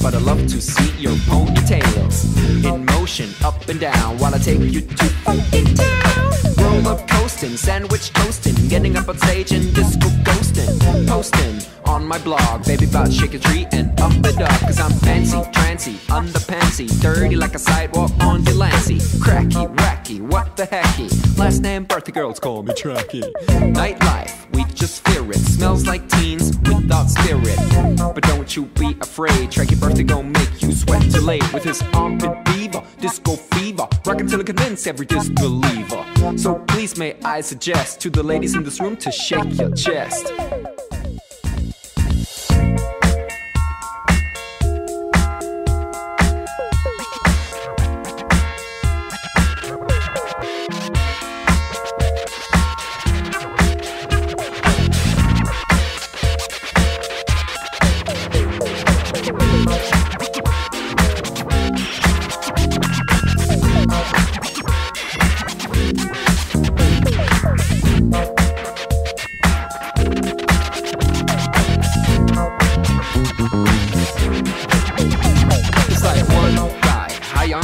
but I love to see your ponytails in motion, up and down, while I take you to funky town. Roller coasting, sandwich toasting, getting up on stage and disco ghosting, posting on my blog, baby, about shake a tree and up it up. Cause I'm fancy, trancy, underpantsy, dirty like a sidewalk on Delancey. Cracky, wacky, what the hecky, last name birthday girls call me Tracky. Nightlife, we just fear it, smells like teens without spirit. But don't you be afraid, Tracky birthday gon' make you sweat too late. With his armpit fever, disco fever, rockin' till it convince every disbeliever. So please may I suggest to the ladies in this room to shake your chest.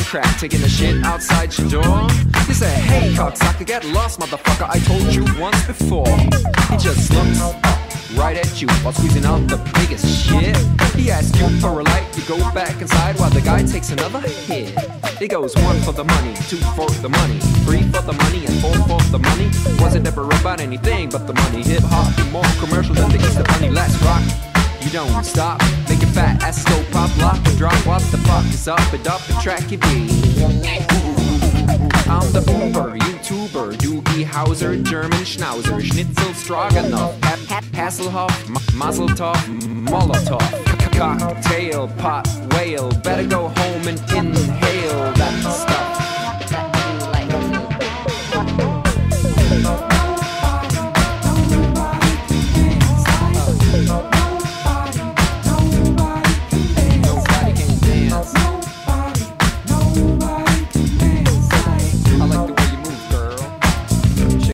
Crack, taking a shit outside your door. He said, hey cocksucker, get lost motherfucker, I told you once before. He just looks up right at you while squeezing out the biggest shit. He asks you for a light, you go back inside while the guy takes another hit. He goes 1 for the money, 2 for the money, 3 for the money, and 4 for the money. Wasn't ever about anything but the money. Hip hop be more commercial than the Easter Bunny. Let's rock. You don't stop, make it fat, ass slow pop, lock and drop. What the fuck is up and up the track you be? I'm the Uber, YouTuber, Doogie Howser, German Schnauzer, Schnitzel Stroganoff, Hasselhoff, Mazel Tov, Molotov, cocktail, pot, whale. Better go home and inhale that stuff.